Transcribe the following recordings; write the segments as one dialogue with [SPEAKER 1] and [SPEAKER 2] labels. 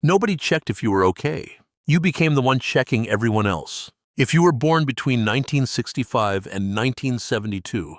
[SPEAKER 1] Nobody checked if you were okay. You became the one checking everyone else. If you were born between 1965 and 1972,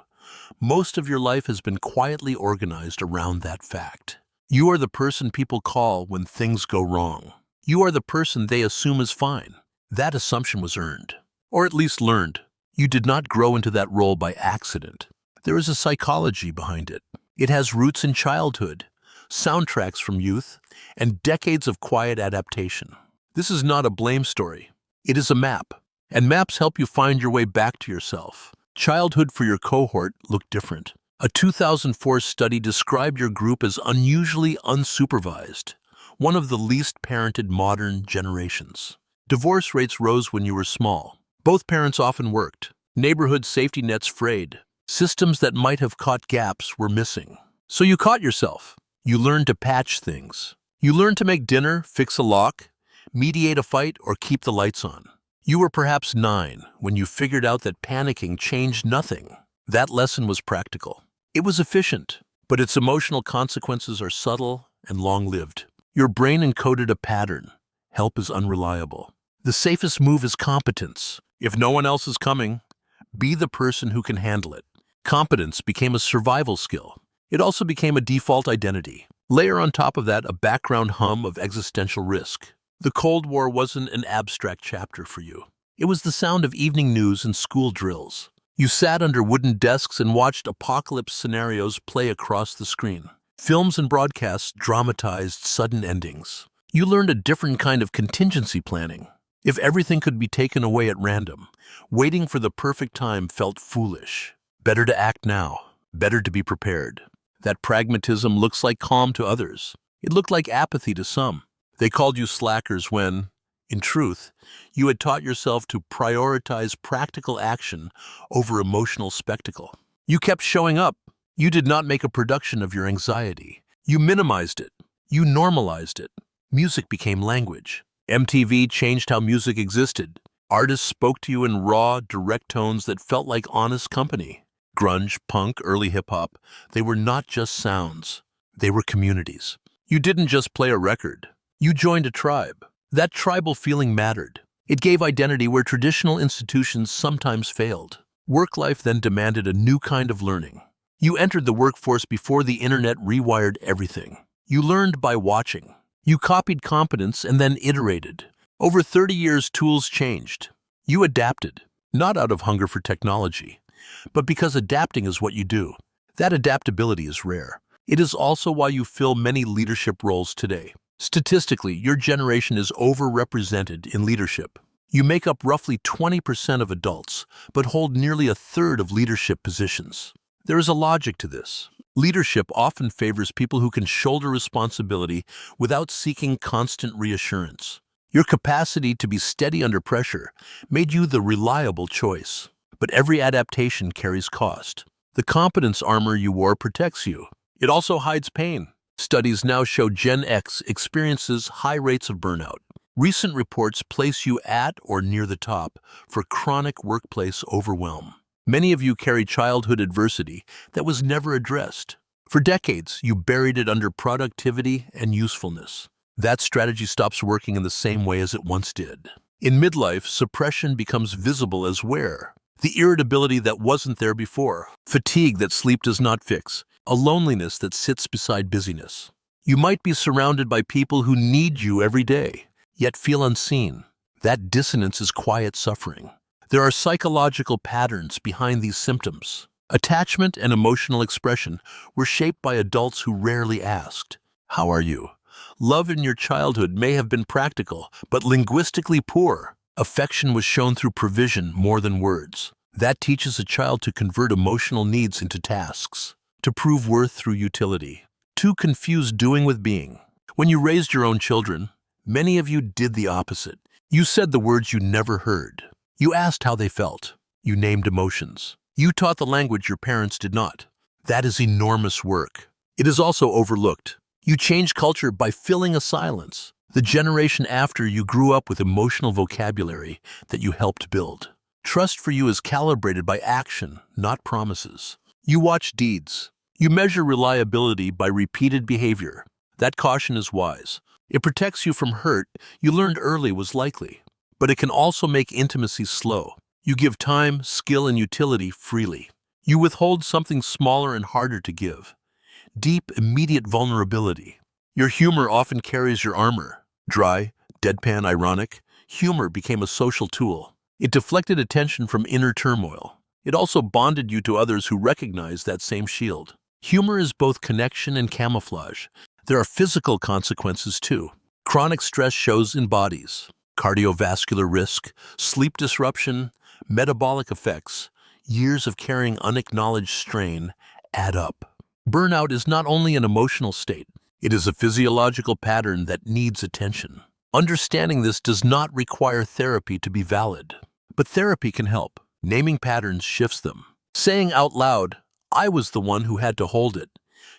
[SPEAKER 1] most of your life has been quietly organized around that fact. You are the person people call when things go wrong. You are the person they assume is fine. That assumption was earned, or at least learned. You did not grow into that role by accident. There is a psychology behind it. It has roots in childhood, soundtracks from youth, and decades of quiet adaptation. This is not a blame story. It is a map, and maps help you find your way back to yourself. Childhood for your cohort looked different. A 2004 study described your group as unusually unsupervised, one of the least parented modern generations. Divorce rates rose when you were small. Both parents often worked. Neighborhood safety nets frayed. Systems that might have caught gaps were missing. So you caught yourself. You learned to patch things. You learned to make dinner, fix a lock, mediate a fight, or keep the lights on. You were perhaps 9 when you figured out that panicking changed nothing. That lesson was practical. It was efficient, but its emotional consequences are subtle and long-lived. Your brain encoded a pattern. Help is unreliable. The safest move is competence. If no one else is coming, be the person who can handle it. Competence became a survival skill. It also became a default identity. Layer on top of that a background hum of existential risk. The Cold War wasn't an abstract chapter for you. It was the sound of evening news and school drills. You sat under wooden desks and watched apocalypse scenarios play across the screen. Films and broadcasts dramatized sudden endings. You learned a different kind of contingency planning. If everything could be taken away at random, waiting for the perfect time felt foolish. Better to act now. Better to be prepared. That pragmatism looks like calm to others. It looked like apathy to some. They called you slackers when, in truth, you had taught yourself to prioritize practical action over emotional spectacle. You kept showing up. You did not make a production of your anxiety. You minimized it. You normalized it. Music became language. MTV changed how music existed. Artists spoke to you in raw, direct tones that felt like honest company. Grunge, punk, early hip-hop, they were not just sounds. They were communities. You didn't just play a record. You joined a tribe. That tribal feeling mattered. It gave identity where traditional institutions sometimes failed. Work life then demanded a new kind of learning. You entered the workforce before the internet rewired everything. You learned by watching. You copied competence and then iterated. Over 30 years, tools changed. You adapted, not out of hunger for technology, but because adapting is what you do. That adaptability is rare. It is also why you fill many leadership roles today. Statistically, your generation is overrepresented in leadership. You make up roughly 20% of adults, but hold nearly a third of leadership positions. There is a logic to this. Leadership often favors people who can shoulder responsibility without seeking constant reassurance. Your capacity to be steady under pressure made you the reliable choice. But every adaptation carries cost. The competence armor you wore protects you. It also hides pain. Studies now show Gen X experiences high rates of burnout. Recent reports place you at or near the top for chronic workplace overwhelm. Many of you carry childhood adversity that was never addressed. For decades, you buried it under productivity and usefulness. That strategy stops working in the same way as it once did. In midlife, suppression becomes visible as wear. The irritability that wasn't there before, fatigue that sleep does not fix, a loneliness that sits beside busyness. You might be surrounded by people who need you every day, yet feel unseen. That dissonance is quiet suffering. There are psychological patterns behind these symptoms. Attachment and emotional expression were shaped by adults who rarely asked, "How are you?" Love in your childhood may have been practical, but linguistically poor. Affection was shown through provision more than words. That teaches a child to convert emotional needs into tasks, to prove worth through utility, to confuse doing with being. When you raised your own children, many of you did the opposite. You said the words you never heard. You asked how they felt. You named emotions. You taught the language your parents did not. That is enormous work. It is also overlooked. You changed culture by filling a silence. The generation after you grew up with emotional vocabulary that you helped build. Trust for you is calibrated by action, not promises. You watch deeds. You measure reliability by repeated behavior. That caution is wise. It protects you from hurt you learned early was likely. But it can also make intimacy slow. You give time, skill, and utility freely. You withhold something smaller and harder to give. Deep, immediate vulnerability. Your humor often carries your armor. Dry, deadpan, ironic, humor became a social tool. It deflected attention from inner turmoil. It also bonded you to others who recognized that same shield. Humor is both connection and camouflage. There are physical consequences too. Chronic stress shows in bodies. Cardiovascular risk, sleep disruption, metabolic effects, years of carrying unacknowledged strain add up. Burnout is not only an emotional state, it is a physiological pattern that needs attention. Understanding this does not require therapy to be valid, but therapy can help. Naming patterns shifts them. Saying out loud, "I was the one who had to hold it,"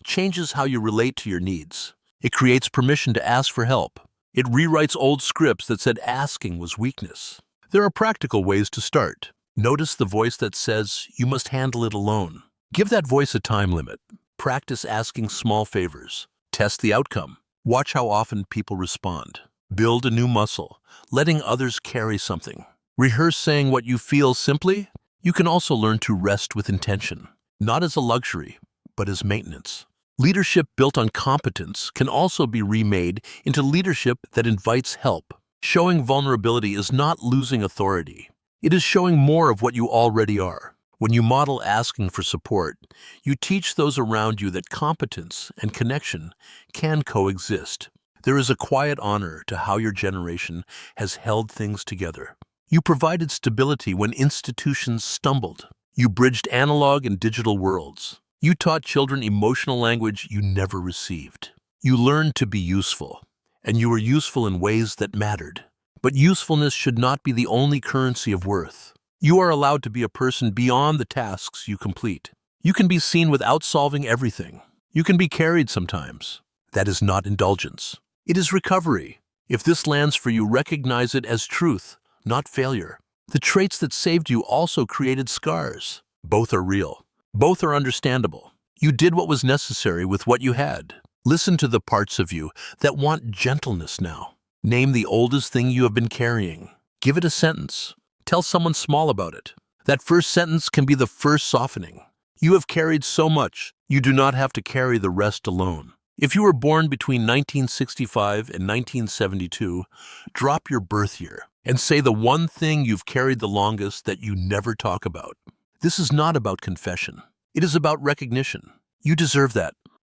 [SPEAKER 1] changes how you relate to your needs. It creates permission to ask for help. It rewrites old scripts that said asking was weakness. There are practical ways to start. Notice the voice that says you must handle it alone. Give that voice a time limit. Practice asking small favors. Test the outcome. Watch how often people respond. Build a new muscle, letting others carry something. Rehearse saying what you feel simply. You can also learn to rest with intention, not as a luxury, but as maintenance. Leadership built on competence can also be remade into leadership that invites help. Showing vulnerability is not losing authority. It is showing more of what you already are. When you model asking for support, you teach those around you that competence and connection can coexist. There is a quiet honor to how your generation has held things together. You provided stability when institutions stumbled. You bridged analog and digital worlds. You taught children emotional language you never received. You learned to be useful, and you were useful in ways that mattered. But usefulness should not be the only currency of worth. You are allowed to be a person beyond the tasks you complete. You can be seen without solving everything. You can be carried sometimes. That is not indulgence. It is recovery. If this lands for you, recognize it as truth, not failure. The traits that saved you also created scars. Both are real. Both are understandable. You did what was necessary with what you had. Listen to the parts of you that want gentleness now. Name the oldest thing you have been carrying. Give it a sentence. Tell someone small about it. That first sentence can be the first softening. You have carried so much, you do not have to carry the rest alone. If you were born between 1965 and 1972, drop your birth year and say the one thing you've carried the longest that you never talk about. This is not about confession. It is about recognition. You deserve that.